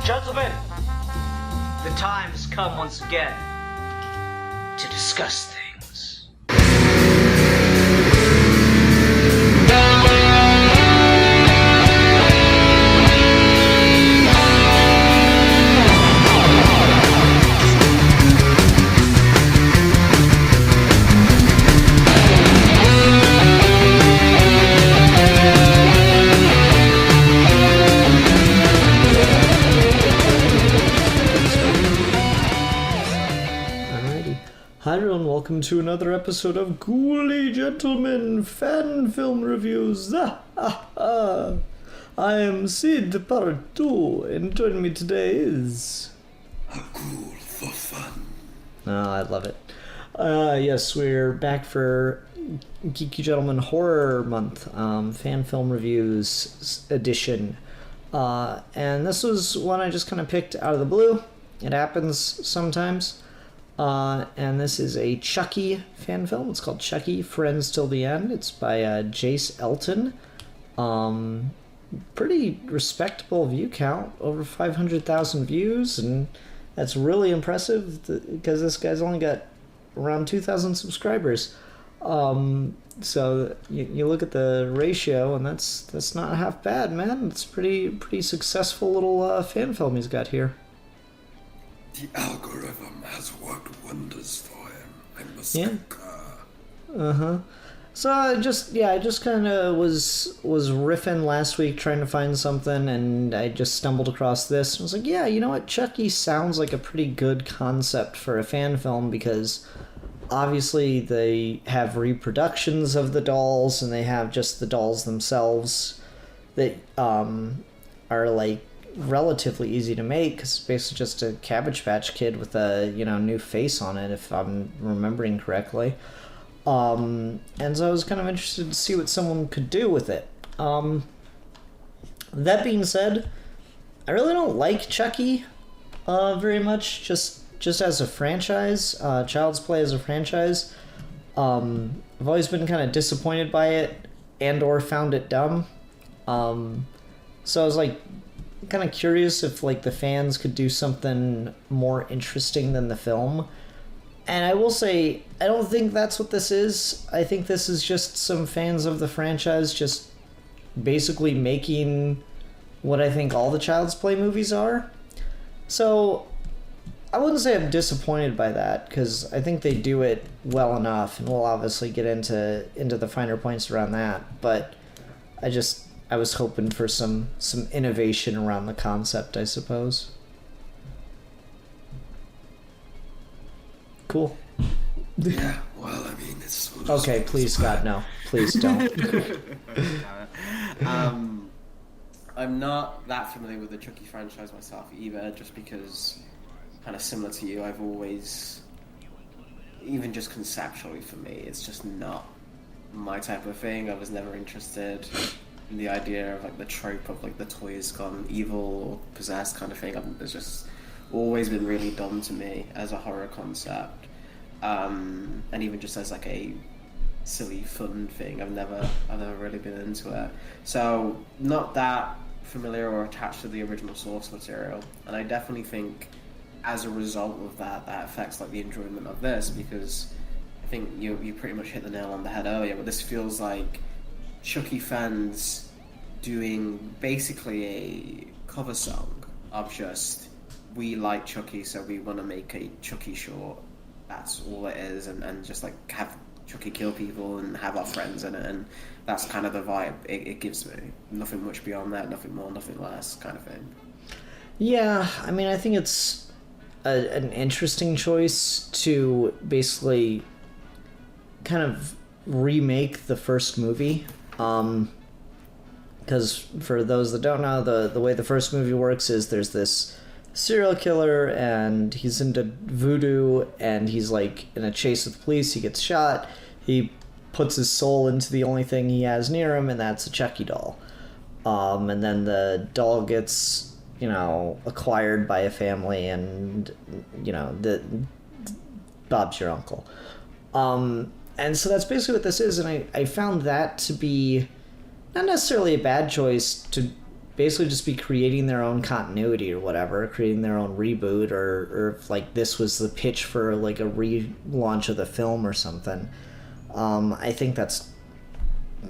Gentlemen, the time has come once again to discuss things. Hi everyone, welcome to another episode of Ghouly Gentlemen Fan Film Reviews. I am Sid Part 2, and joining me today is... A ghoul for fun. Oh, I love it. Yes, we're back for Geeky Gentlemen Horror Month, Fan Film Reviews edition. And this was one I just kind of picked out of the blue. It happens sometimes. And this is a Chucky fan film. It's called Chucky, Friends Till the End. It's by Jace Elton. Pretty respectable view count, over 500,000 views, and that's really impressive because this guy's only got around 2,000 subscribers. So you look at the ratio, and that's not half bad, man. It's pretty successful little fan film he's got here. The algorithm has worked wonders for him, I must concur. So I just kind of was riffing last week trying to find something, and I just stumbled across this. I was like, yeah, you know what? Chucky sounds like a pretty good concept for a fan film because obviously they have reproductions of the dolls, and they have just the dolls themselves that are like relatively easy to make because it's basically just a Cabbage Patch Kid with a new face on it, if I'm remembering correctly. And so I was kind of interested to see what someone could do with it. That being said, I really don't like Chucky very much, just as a franchise, Child's Play as a franchise. I've always been kind of disappointed by it and or found it dumb. So I was like kind of curious if like the fans could do something more interesting than the film. And I will say, I don't think that's what this is. I think this is just some fans of the franchise just basically making what I think all the Child's Play movies are. So I wouldn't say I'm disappointed by that, because I think they do it well enough, and we'll obviously get into the finer points around that. But I was hoping for some innovation around the concept, I suppose. Cool. Yeah, well, I mean, it's... Okay, please, God, no. Please don't. I'm not that familiar with the Chucky franchise myself either, just because, kind of similar to you, I've always, even just conceptually for me, it's just not my type of thing. I was never interested in the idea of like the trope of like the toys gone evil or possessed kind of thing. It's just always been really dumb to me as a horror concept, and even just as like a silly fun thing. I've never really been into it, so not that familiar or attached to the original source material. And I definitely think as a result of that affects like the enjoyment of this, because I think you pretty much hit the nail on the head earlier, but this feels like Chucky fans doing basically a cover song of just, we like Chucky, so we want to make a Chucky short. That's all it is, and just like have Chucky kill people and have our friends in it, and that's kind of the vibe it gives me. Nothing much beyond that, nothing more, nothing less, kind of thing. Yeah, I mean, I think it's an interesting choice to basically kind of remake the first movie. Because for those that don't know, the way the first movie works is there's this serial killer, and he's into voodoo, and he's like in a chase with the police. He gets shot. He puts his soul into the only thing he has near him, and that's a Chucky doll. And then the doll gets, acquired by a family, and, Bob's your uncle. And so that's basically what this is, and I found that to be not necessarily a bad choice, to basically just be creating their own continuity or whatever, creating their own reboot, or if, like, this was the pitch for, like, a relaunch of the film or something. I think that's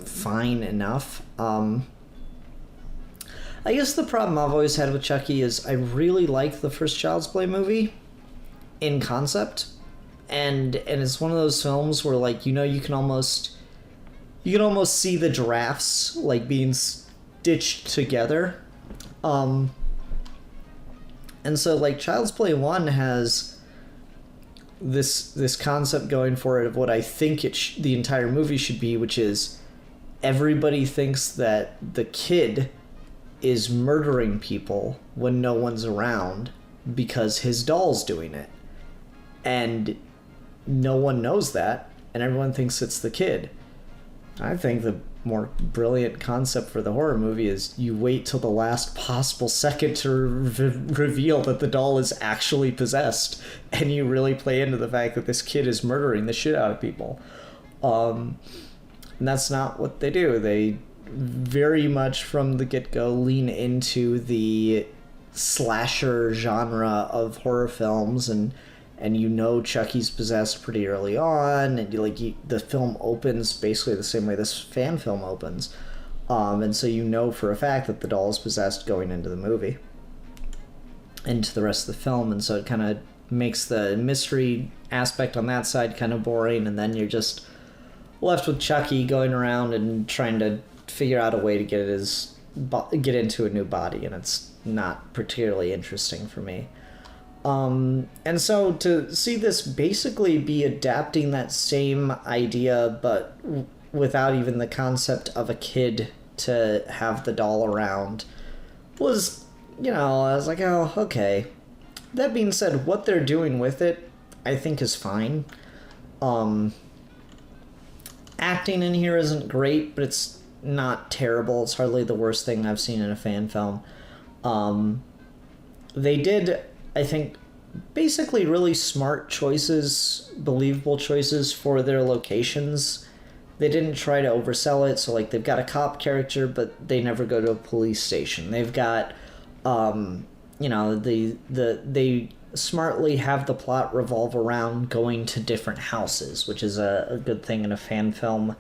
fine enough. I guess the problem I've always had with Chucky is I really like the first Child's Play movie in concept, and it's one of those films where, like, you can almost see the giraffes, like, being stitched together. And so, like, Child's Play 1 has this concept going for it of what I think the entire movie should be, which is everybody thinks that the kid is murdering people when no one's around because his doll's doing it. And no one knows that, and everyone thinks it's the kid. I think the more brilliant concept for the horror movie is you wait till the last possible second to reveal that the doll is actually possessed, and you really play into the fact that this kid is murdering the shit out of people. And that's not what they do. They very much from the get-go lean into the slasher genre of horror films, and Chucky's possessed pretty early on, and the film opens basically the same way this fan film opens, and so for a fact that the doll is possessed going into the movie, into the rest of the film, and so it kind of makes the mystery aspect on that side kind of boring, and then you're just left with Chucky going around and trying to figure out a way to get into a new body, and it's not particularly interesting for me. And so to see this basically be adapting that same idea, but without even the concept of a kid to have the doll around, was, I was like, oh, okay. That being said, what they're doing with it, I think is fine. Acting in here isn't great, but it's not terrible. It's hardly the worst thing I've seen in a fan film. They did, I think, basically really smart choices, believable choices for their locations. They didn't try to oversell it, so, like, they've got a cop character, but they never go to a police station. They've got, they smartly have the plot revolve around going to different houses, which is a good thing in a fan film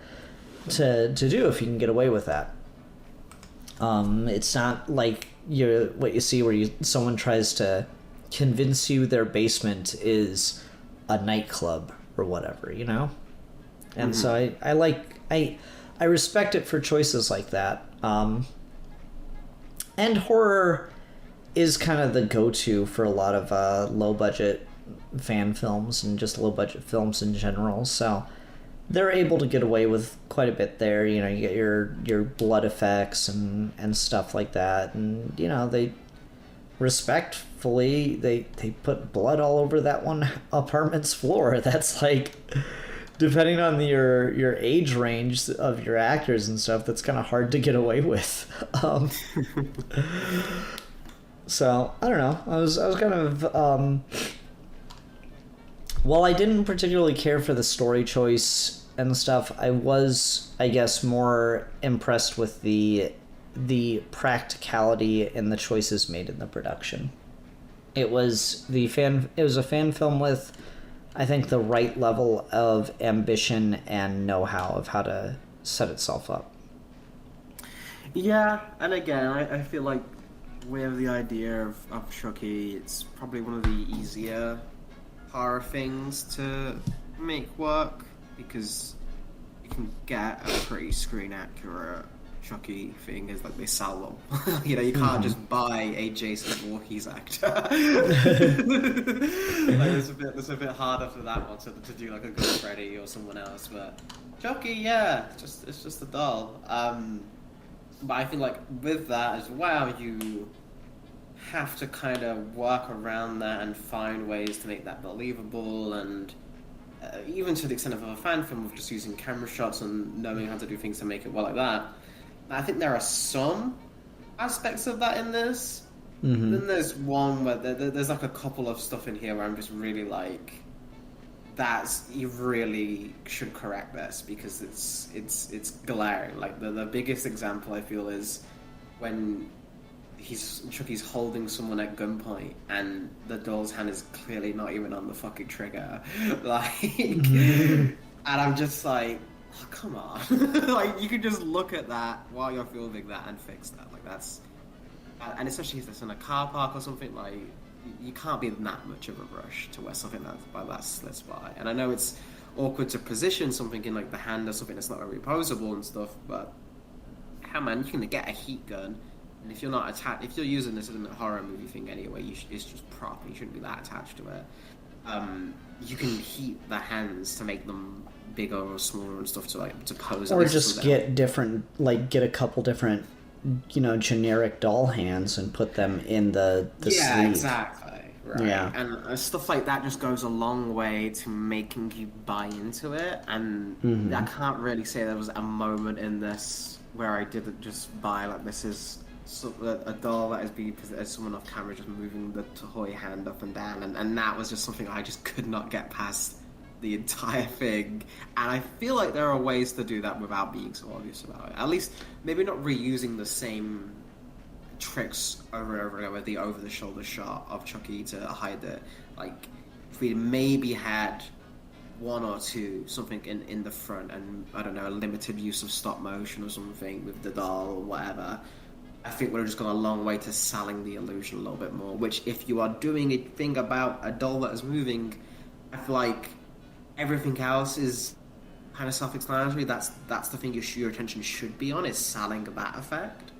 to do if you can get away with that. It's not like what you see where someone tries to convince you their basement is a nightclub or whatever, And so I respect it for choices like that. And horror is kind of the go-to for a lot of low-budget fan films and just low-budget films in general, so they're able to get away with quite a bit there. You get your blood effects and stuff like that, and they respectfully they put blood all over that one apartment's floor. That's like, depending on your age range of your actors and stuff, that's kind of hard to get away with. So I don't know. I was kind of while I didn't particularly care for the story choice and stuff, I was, I guess, more impressed with the practicality and the choices made in the production. It was a fan film with, I think, the right level of ambition and know-how of how to set itself up. Yeah, and again, I feel like with the idea of Chucky, it's probably one of the easier horror things to make work, because you can get a pretty screen accurate Chucky thing, is like they sell them. You can't just buy a Jason Voorhees actor. It's a bit harder for that one to do like a good Freddy or someone else. But Chucky, yeah, it's just a doll. But I feel like with that as well, you have to kind of work around that and find ways to make that believable, and even to the extent of a fan film of just using camera shots and knowing how to do things to make it well like that. I think there are some aspects of that in this. Then there's one where there's like a couple of stuff in here where I'm just really like, you really should correct this because it's glaring. Like the biggest example I feel is when Chucky's holding someone at gunpoint and the doll's hand is clearly not even on the fucking trigger. Like, and I'm just like, oh, come on. Like, you can just look at that while you're filming that and fix that. Like, that's... And especially if it's in a car park or something, like, you can't be in that much of a rush to where something that slips by. And I know it's awkward to position something in, like, the hand or something that's not very reposable and stuff, but, hell, man, you can get a heat gun. And if you're not attached, if you're using this in a horror movie thing anyway, it's just prop. You shouldn't be that attached to it. You can heat the hands to make them bigger or smaller and stuff to pose. Or just get a couple different, generic doll hands and put them in the yeah, sleeve. Exactly. Right. Yeah. And stuff like that just goes a long way to making you buy into it. And I can't really say there was a moment in this where I didn't just buy like this is a doll that is being presented as someone off camera just moving the toy hand up and down, and that was just something I just could not get past the entire thing. And I feel like there are ways to do that without being so obvious about it. At least maybe not reusing the same tricks over and over again with the over-the-shoulder shot of Chucky to hide it. Like, if we maybe had one or two, something in the front, and I don't know, a limited use of stop motion or something with the doll or whatever, I think we're just gone a long way to selling the illusion a little bit more. Which, if you are doing a thing about a doll that is moving, I feel like everything else is kind of self-explanatory. That's the thing your attention should be on, is selling that effect.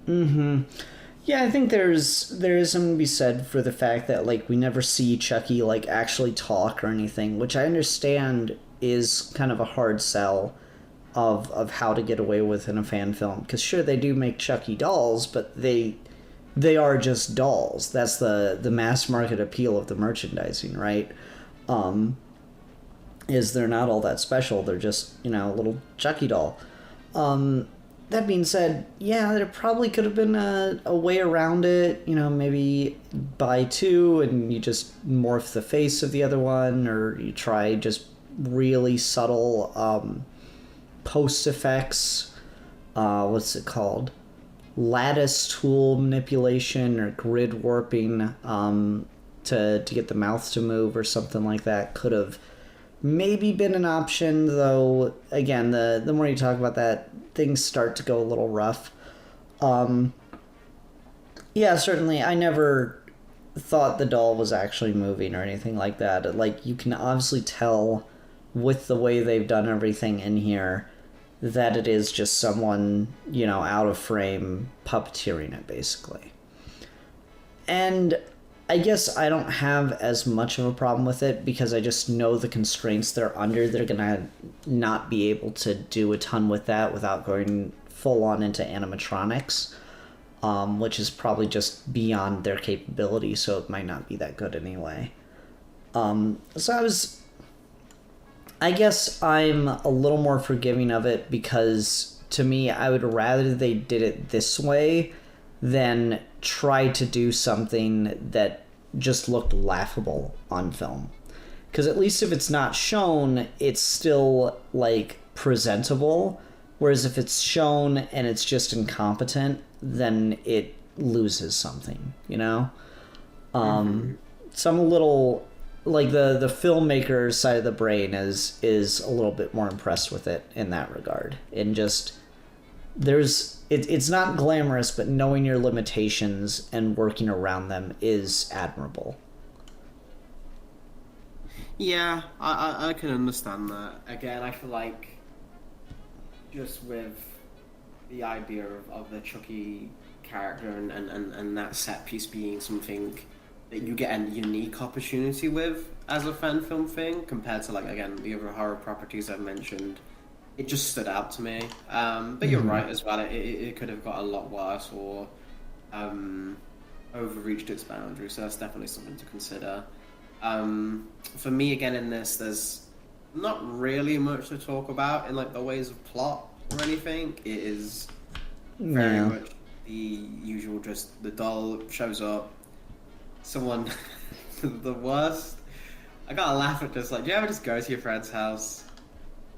Yeah, I think there is something to be said for the fact that, like, we never see Chucky, like, actually talk or anything, which I understand is kind of a hard sell of how to get away with in a fan film. Because sure, they do make Chucky dolls, but they are just dolls. That's the mass market appeal of the merchandising, right? Is they're not all that special. They're just, a little Chucky doll. That being said, yeah, there probably could have been a way around it. Maybe buy two and you just morph the face of the other one, or you try just really subtle post effects. What's it called? Lattice tool manipulation or grid warping to get the mouth to move or something like that could have maybe been an option, though. Again, the more you talk about that, things start to go a little rough. Yeah, certainly, I never thought the doll was actually moving or anything like that. Like, you can obviously tell with the way they've done everything in here that it is just someone, out of frame puppeteering it, basically. And I guess I don't have as much of a problem with it because I just know the constraints they're under. They're going to not be able to do a ton with that without going full on into animatronics, which is probably just beyond their capability, so it might not be that good anyway. I guess I'm a little more forgiving of it because, to me, I would rather they did it this way than try to do something that just looked laughable on film. Because at least if it's not shown, it's still, like, presentable. Whereas if it's shown and it's just incompetent, then it loses something, So I'm a little... like the filmmaker's side of the brain is a little bit more impressed with it in that regard. And just it's not glamorous, but knowing your limitations and working around them is admirable. Yeah, I can understand that. Again, I feel like just with the idea of the Chucky character and that set piece being something that you get a unique opportunity with as a fan film thing compared to, like, again, the other horror properties I've mentioned, it just stood out to me. But you're right as well, it could have got a lot worse or overreached its boundaries, so that's definitely something to consider. For me, again, in this, there's not really much to talk about in like the ways of plot or anything. It is very much the usual. Just the doll shows up. Someone, the worst. I gotta laugh at just like, do you ever just go to your friend's house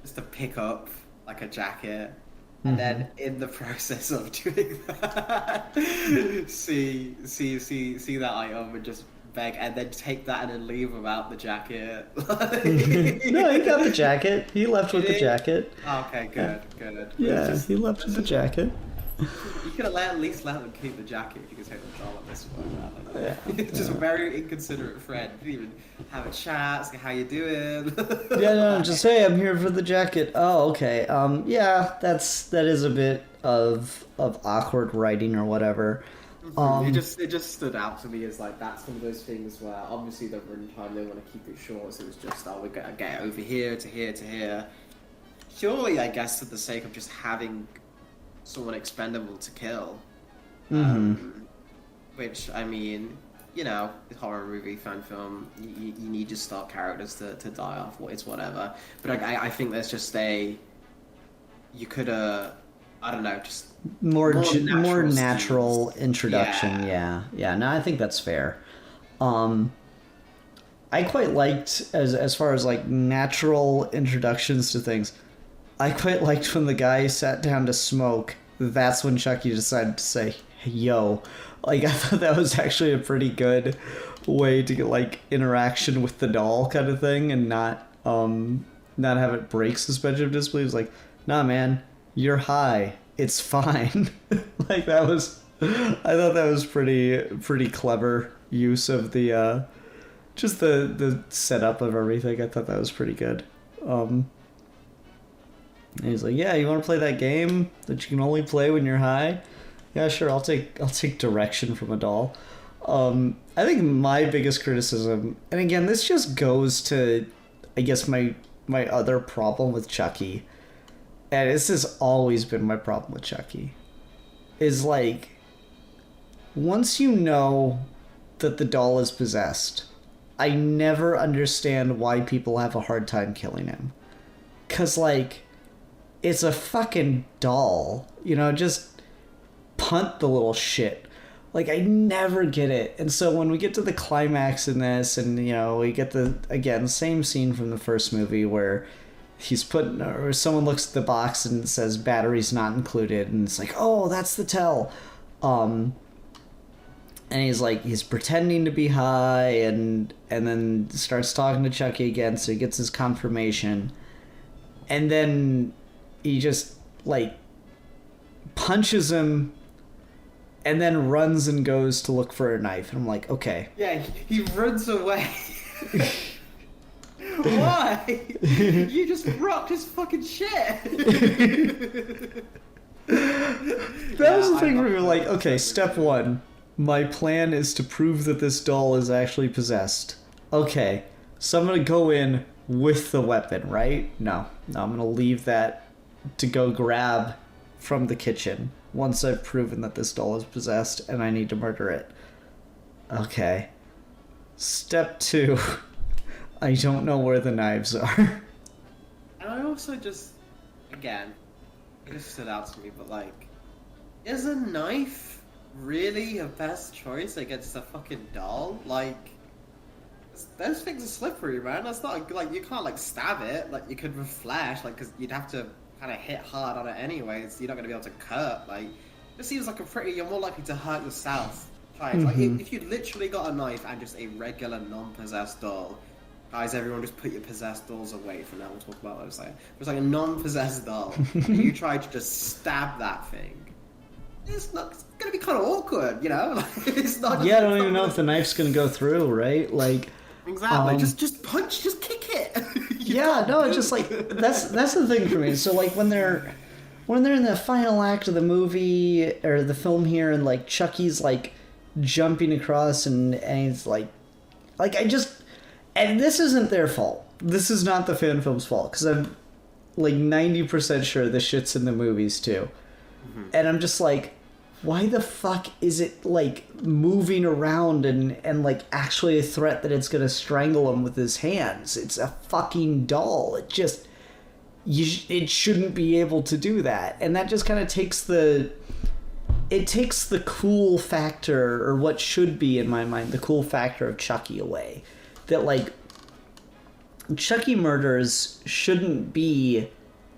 just to pick up like a jacket, and then in the process of doing that, see that item and just beg, and then take that and then leave without the jacket? No, he got the jacket. He left with the jacket. Oh, okay, good. Yeah, he left with the jacket. You could have at least let them keep the jacket. You could take the doll at this point. Yeah. Just a very inconsiderate friend. Didn't even have a chat. Say how you doing. Yeah, no, just hey, I'm here for the jacket. Oh, okay. Yeah, that is a bit of awkward writing or whatever. It just stood out to me as like that's one of those things where obviously the runtime they want to keep it short, so it's just we gotta get over here to here to here. Surely, I guess, for the sake of just having someone expendable to kill. Which, I mean, you know, horror movie, fan film, you need your stock characters to die off. It's whatever. But I think there's just you could I don't know, just more natural introduction. Yeah. No, I think that's fair. I quite liked as far as like natural introductions to things. I quite liked when the guy sat down to smoke. That's when Chucky decided to say, hey, "Yo," like I thought that was actually a pretty good way to get like interaction with the doll kind of thing, and not have it break suspension of disbelief. It's like, nah, man, you're high. It's fine. Like that was, I thought that was pretty clever use of the just the setup of everything. I thought that was pretty good. And he's like, yeah, you want to play that game that you can only play when you're high? Yeah, sure. I'll take direction from a doll. I think my biggest criticism, and again, this just goes to, I guess, my other problem with Chucky, and this has always been my problem with Chucky, is like, once you know that the doll is possessed, I never understand why people have a hard time killing him. 'Cause like, it's a fucking doll, you know, just punt the little shit. Like, I never get it. And so when we get to the climax in this, and, you know, we get the, again, same scene from the first movie where or someone looks at the box and it says batteries not included, and it's like, oh, that's the tell. And he's pretending to be high, and then starts talking to Chucky again, so he gets his confirmation. And then he just, like, punches him and then runs and goes to look for a knife. And I'm like, okay. Yeah, he runs away. Why? You just rocked his fucking shit. That was the thing where we were like, okay, step one. My plan is to prove that this doll is actually possessed. Okay, so I'm going to go in with the weapon, right? No, I'm going to leave that to go grab from the kitchen once I've proven that this doll is possessed and I need to murder it. Okay. Step two. I don't know where the knives are. And I also just, again, it just stood out to me, but like, is a knife really a best choice against a fucking doll? Like, those things are slippery, man. That's not, like, you can't, like, stab it. Like, you could with flesh, like, because you'd have to kind of hit hard on it anyway, so you're not going to be able to cut. Like, it seems like you're more likely to hurt yourself. Like, if you literally got a knife and just a regular non-possessed doll, guys, everyone just put your possessed dolls away for now. We'll talk about those later. It was like a non-possessed doll, and you tried to just stab that thing. It's going to be kind of awkward, you know? Like, it's not. Yeah, I don't even know if the knife's going to go through, right? Like, exactly. Just punch, just kick it. Yeah, no, it's just like that's the thing for me. So like when they're in the final act of the movie or the film here, and like Chucky's like jumping across and he's like I just, and this isn't their fault. This is not the fan film's fault, because I'm like 90% sure this shit's in the movies too. And I'm just like, why the fuck is it, like, moving around and like, actually a threat that it's gonna strangle him with his hands? It's a fucking doll. It just... it shouldn't be able to do that. And that just kind of takes the... it takes the cool factor, or what should be, in my mind, the cool factor of Chucky away. That, like, Chucky murders shouldn't be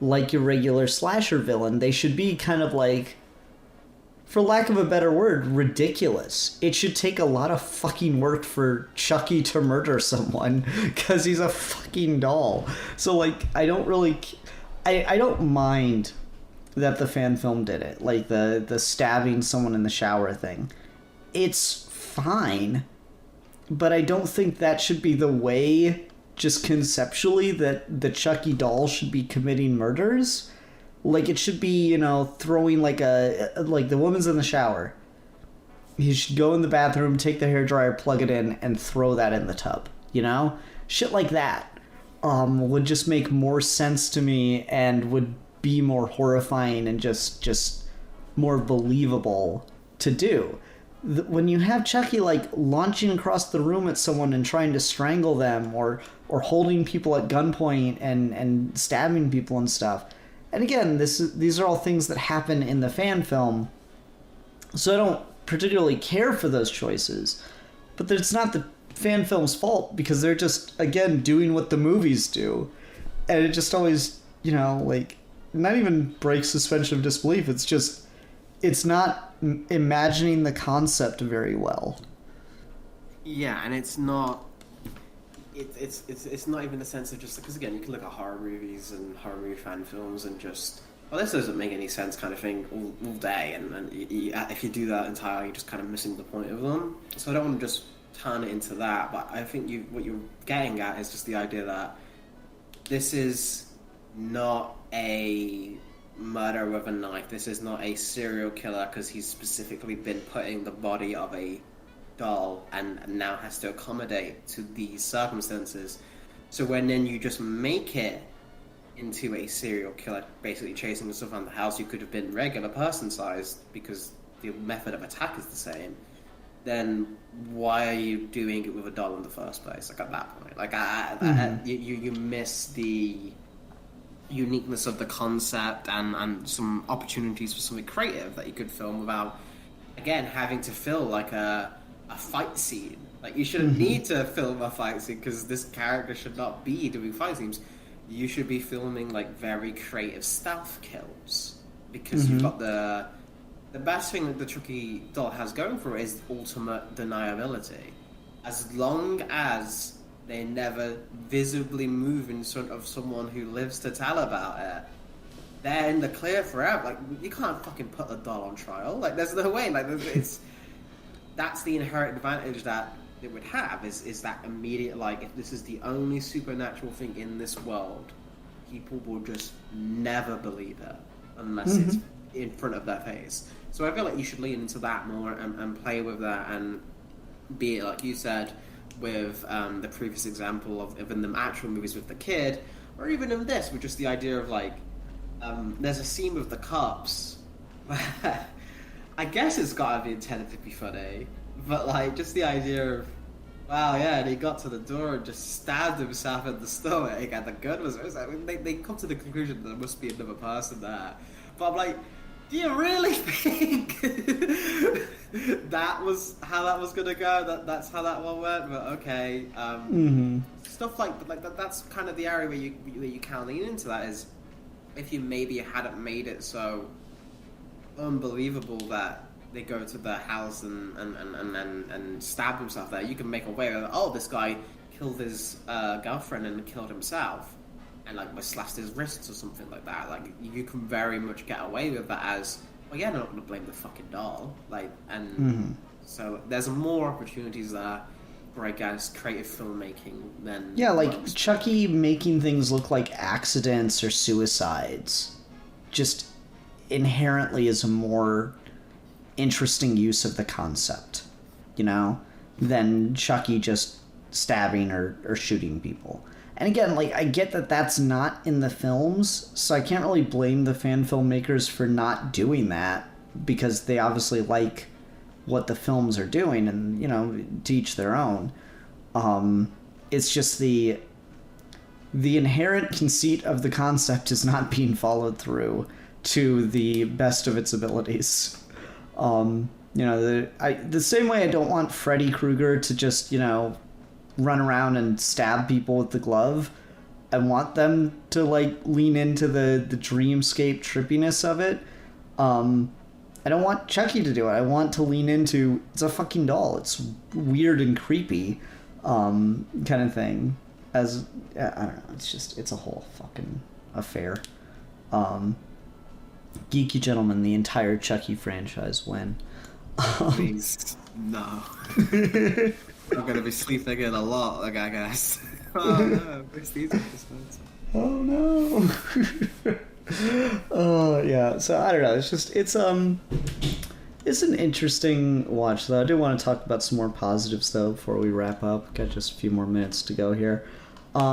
like your regular slasher villain. They should be kind of like, for lack of a better word, ridiculous. It should take a lot of fucking work for Chucky to murder someone, because he's a fucking doll. So, like, I don't really... I don't mind that the fan film did it. Like, the stabbing someone in the shower thing. It's fine, but I don't think that should be the way, just conceptually, that the Chucky doll should be committing murders. Like, it should be, you know, throwing, like the woman's in the shower. You should go in the bathroom, take the hairdryer, plug it in, and throw that in the tub, you know? Shit like that would just make more sense to me and would be more horrifying and just more believable to do. When you have Chucky, like, launching across the room at someone and trying to strangle them, or holding people at gunpoint and stabbing people and stuff. And again, these are all things that happen in the fan film, so I don't particularly care for those choices. But it's not the fan film's fault, because they're just, again, doing what the movies do. And it just always, you know, like, not even breaks suspension of disbelief. It's just, it's not imagining the concept very well. Yeah, and it's not... It's not even the sense of just... Because, again, you can look at horror movies and horror movie fan films and just... well, this doesn't make any sense kind of thing all day. And if you do that entirely, you're just kind of missing the point of them. So I don't want to just turn it into that. But I think what you're getting at is just the idea that this is not a murder with a knife. This is not a serial killer because he's specifically been putting the body of a doll and now has to accommodate to these circumstances. So when then you just make it into a serial killer basically chasing stuff around the house, you could have been regular person sized because the method of attack is the same. Then why are you doing it with a doll in the first place? Like, at that point, like you miss the uniqueness of the concept and some opportunities for something creative that you could film without, again, having to fill like a fight scene. Like, you shouldn't need to film a fight scene because this character should not be doing fight scenes. You should be filming like very creative stealth kills because you've got the best thing that the Chucky doll has going for it is ultimate deniability. As long as they never visibly move in front of someone who lives to tell about it, they're in the clear forever. Like, you can't fucking put the doll on trial. Like, there's no way. Like, that's the inherent advantage that it would have is that immediate, like, if this is the only supernatural thing in this world, people will just never believe it unless it's in front of their face. So I feel like you should lean into that more and play with that, and be it, like you said, with the previous example of in the actual movies with the kid, or even in this, with just the idea of, like, there's a scene with the cops where I guess it's gotta be intended to be funny, but, like, just the idea of, wow, yeah, and he got to the door and just stabbed himself in the stomach, and the gun was... I mean, they come to the conclusion that there must be another person there. But I'm like, do you really think that was how that was going to go? That's how that one went? But okay. Stuff like that, that's kind of the area where you can lean into that, is if you maybe hadn't made it so unbelievable that they go to the house and stab himself there, you can make a way of, oh, this guy killed his girlfriend and killed himself, and like slashed his wrists or something like that. Like, you can very much get away with that as, well, yeah, I'm not going to blame the fucking doll. Like, and so there's more opportunities there for, I guess, creative filmmaking than... Yeah, like most. Chucky making things look like accidents or suicides just inherently is a more interesting use of the concept, you know, than Chucky just stabbing or shooting people. And again, like, I get that that's not in the films, so I can't really blame the fan filmmakers for not doing that. because they obviously like what the films are doing, and to each their own. It's just the inherent conceit of the concept is not being followed through to the best of its abilities. The same way I don't want Freddy Krueger to just run around and stab people with the glove. I want them to lean into the dreamscape trippiness of it. I don't want Chucky to do it. I want to lean into, it's a fucking doll. It's weird and creepy, kind of thing. I don't know. It's a whole fucking affair. Geeky Gentleman, the entire Chucky franchise, when? Please, no. I'm gonna be sleeping in a lot, I guess. Oh no, it's these episodes. Oh no. Oh yeah. So I don't know. It's an interesting watch, though. I do want to talk about some more positives, though, before we wrap up. Got just a few more minutes to go here. I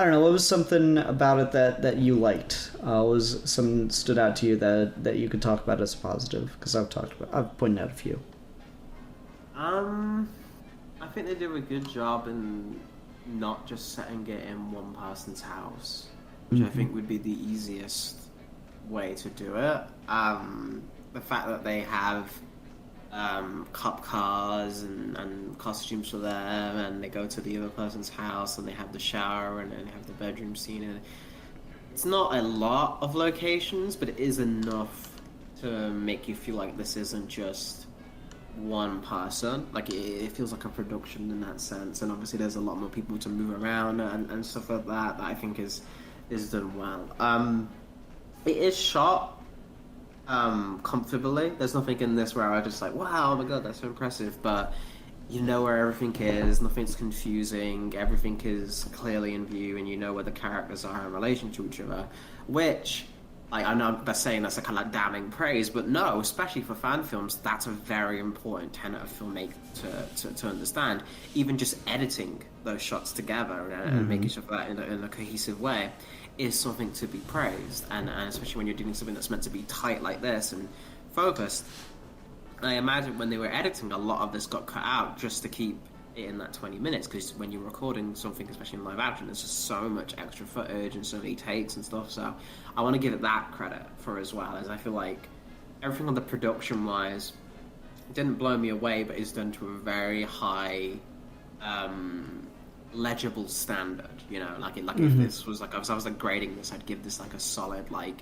don't know. What was something about it that you liked? Was something that stood out to you that you could talk about as positive? Because I've pointed out a few. I think they do a good job in not just setting it in one person's house, which I think would be the easiest way to do it. The fact that they have cop cars and costumes for them, and they go to the other person's house and they have the shower and then they have the bedroom scene, and it's not a lot of locations, but it is enough to make you feel like this isn't just one person. Like it feels like a production in that sense, and obviously there's a lot more people to move around and stuff like that I think is done well. It is shot comfortably. There's nothing in this where I just like, wow, oh my god, that's so impressive, but you know where everything is, nothing's confusing, everything is clearly in view, and you know where the characters are in relation to each other, which I know I'm saying that's a kind of like damning praise, but no, especially for fan films, that's a very important tenet of filmmaking to understand. Even just editing those shots together and making sure that in a cohesive way is something to be praised, and especially when you're doing something that's meant to be tight like this and focused. I imagine when they were editing, a lot of this got cut out just to keep it in that 20 minutes, because when you're recording something, especially in live action, there's just so much extra footage and so many takes and stuff, so I want to give it that credit for as well, as I feel like everything on the production wise didn't blow me away, but is done to a very high legible standard, if this was like, I was like grading this, I'd give this like a solid like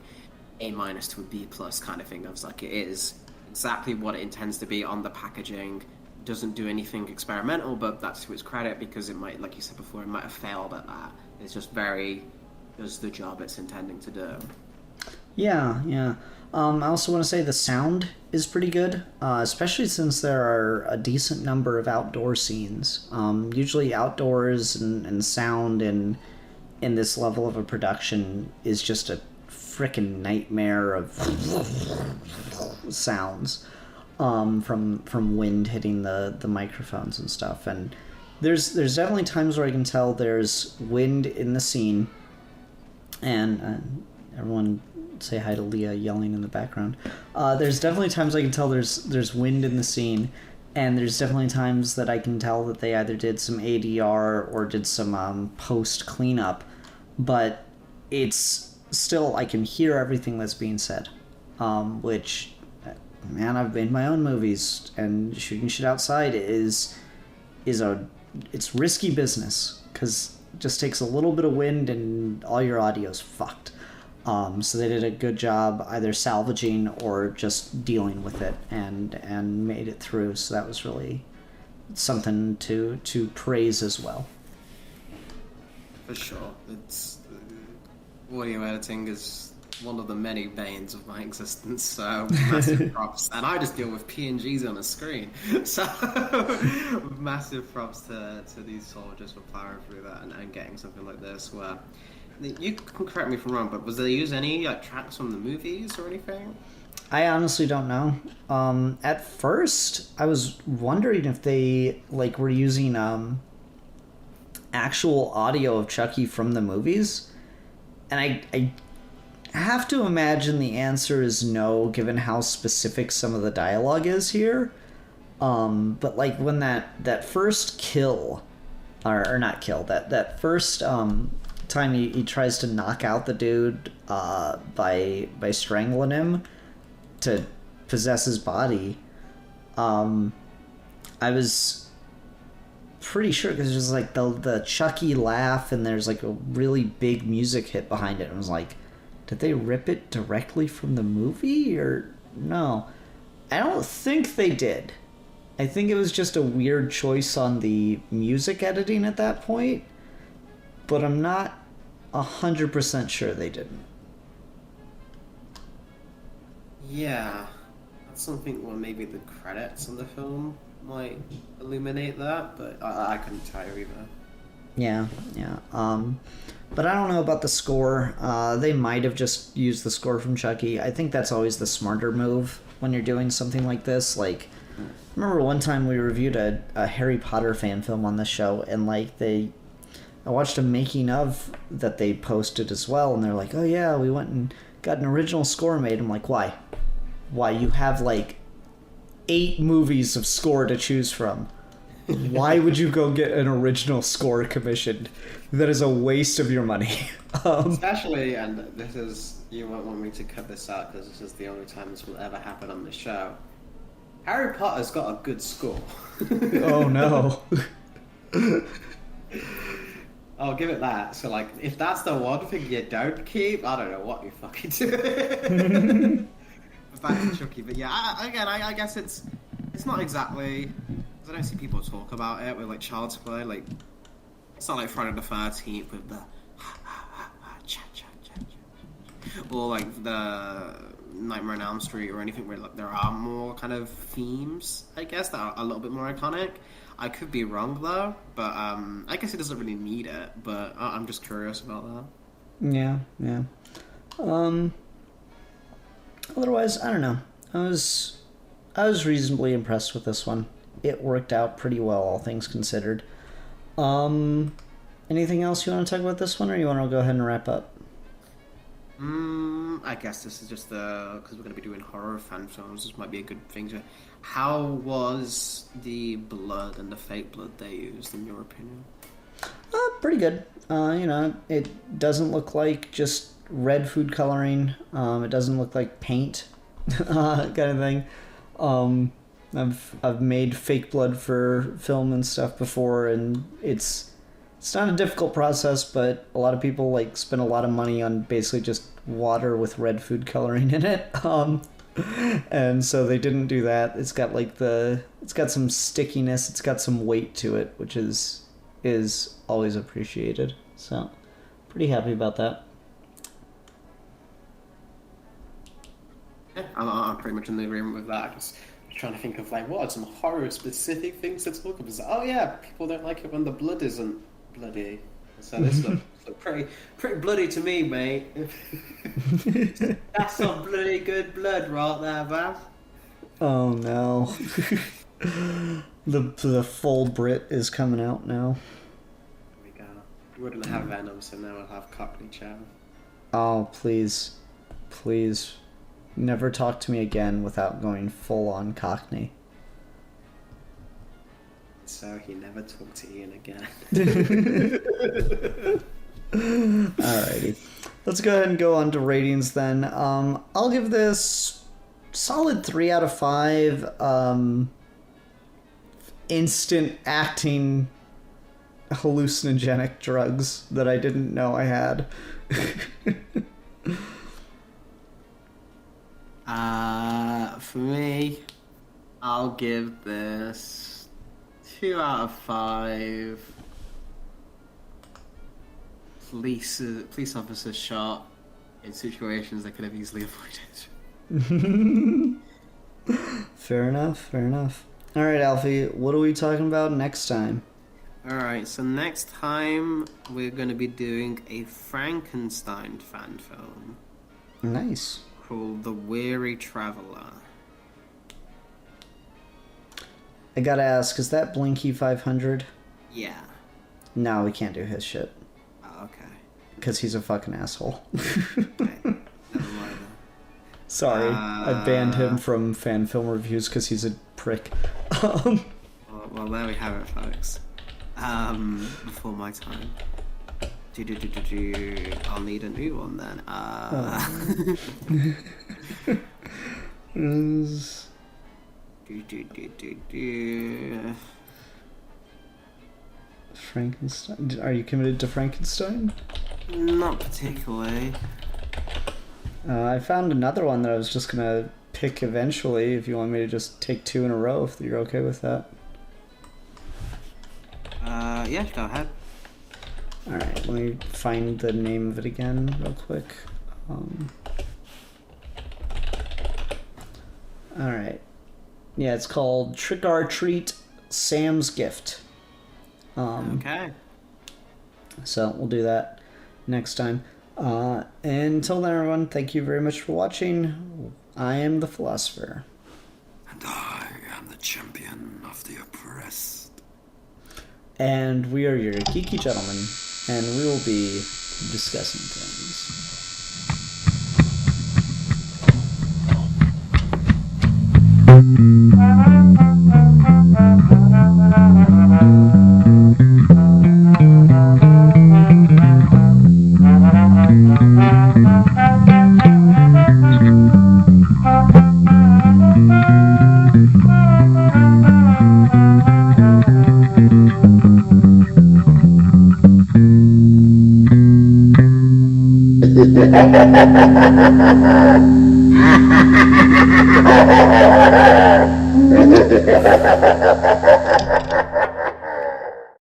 A- to a B+ kind of thing. I was like, it is exactly what it intends to be on the packaging, doesn't do anything experimental, but that's to its credit, because it might, like you said before, it might have failed at that. It's just does the job it's intending to do. Yeah. I also want to say the sound is pretty good, especially since there are a decent number of outdoor scenes. Usually outdoors and sound in this level of a production is just a frickin' nightmare of sounds from wind hitting the microphones and stuff. And there's definitely times where I can tell there's wind in the scene, and everyone say hi to Leah yelling in the background. There's definitely times I can tell there's wind in the scene, and there's definitely times that I can tell that they either did some ADR or did some post cleanup, but it's still, I can hear everything that's being said, which, man, I've made my own movies, and shooting shit outside it's risky business, because it just takes a little bit of wind and all your audio's fucked. So they did a good job either salvaging or just dealing with it and made it through. So that was really something to praise as well. For sure. It's audio editing is one of the many banes of my existence, so massive props. And I just deal with PNGs on a screen, so massive props to these soldiers for powering through that and getting something like this where, you can correct me if I'm wrong, but was they use any tracks from the movies or anything? I honestly don't know. At first, I was wondering if they were using actual audio of Chucky from the movies, and have to imagine the answer is no, given how specific some of the dialogue is here. But like when that first kill, or not kill, that first time he tries to knock out the dude by strangling him to possess his body, I was pretty sure because there's like the Chucky laugh and there's like a really big music hit behind it, and I was like, did they rip it directly from the movie or no? I don't think they did. I think it was just a weird choice on the music editing at that point, but I'm not 100% sure they didn't. Yeah, that's something where maybe the credits of the film might illuminate that, but I couldn't tell you either. Yeah. But I don't know about the score. They might have just used the score from Chucky. I think that's always the smarter move when you're doing something like this. Like, I remember one time we reviewed a Harry Potter fan film on the show, and like I watched a making of that they posted as well, and they're like, oh yeah, we went and got an original score made. I'm like, why? You have like 8 movies of score to choose from. Why would you go get an original score commissioned? That is a waste of your money. Especially, and this is, you won't want me to cut this out because this is the only time this will ever happen on the show. Harry Potter's got a good score. Oh no. I'll give it that. So, like, if that's the one thing you don't keep, I don't know what you fucking do. Back to Chucky, but yeah, I guess it's not exactly, because I don't see people talk about it with like Child's Play. Like, it's not like Friday the 13th with the or like the Nightmare on Elm Street or anything where like there are more kind of themes, I guess, that are a little bit more iconic. I could be wrong though, but I guess it doesn't really need it. But I'm just curious about that. Yeah. Otherwise, I don't know. I was reasonably impressed with this one. It worked out pretty well, all things considered. Anything else you want to talk about this one, or you want to go ahead and wrap up? I guess this is just because we're going to be doing horror fan films. This might be a good thing to. How was the blood and the fake blood they used, in your opinion? Pretty good. It doesn't look like just red food coloring. It doesn't look like paint, kind of thing. I've made fake blood for film and stuff before, and it's not a difficult process, but a lot of people like spend a lot of money on basically just water with red food coloring in it. And so they didn't do that. It's got it's got some stickiness. It's got some weight to it, which is always appreciated. So pretty happy about that. Yeah, I'm pretty much in the agreement with that. Just trying to think of like what are some horror specific things to talk about. Oh yeah, people don't like it when the blood isn't bloody. So this looks pretty bloody to me, mate. That's some bloody good blood right there, man. Oh no. The full Brit is coming out now. There we go. We wouldn't have Venom, so now we'll have Cockney Chow. Oh, please. Never talk to me again without going full on Cockney. So he never talked to Ian again. Alrighty. Let's go ahead and go on to ratings then. I'll give this solid 3 out of 5. Instant acting hallucinogenic drugs that I didn't know I had. For me, I'll give this 2 out of 5. Police officers shot in situations they could have easily avoided. Fair enough. Alright, Alfie, what are we talking about next time? Alright, so next time we're going to be doing a Frankenstein fan film. Nice. Called The Weary Traveler. I gotta ask, is that Blinky 500? Yeah. No, we can't do his shit. Oh, okay. Because he's a fucking asshole. Okay. Sorry, I banned him from fan film reviews because he's a prick. Well, there we have it, folks. Before my time. I'll need a new one then. Frankenstein. Are you committed to Frankenstein? Not particularly. I found another one that I was just gonna pick eventually. If you want me to just take 2 in a row, if you're okay with that. Yeah, go ahead. Alright, let me find the name of it again real quick. Alright. Yeah, it's called Trick or Treat Sam's Gift. Okay. So we'll do that next time. Until then, everyone, thank you very much for watching. I am the Philosopher. And I am the champion of the oppressed. And we are your geeky gentlemen, and we will be discussing things. Ha ha ha ha ha!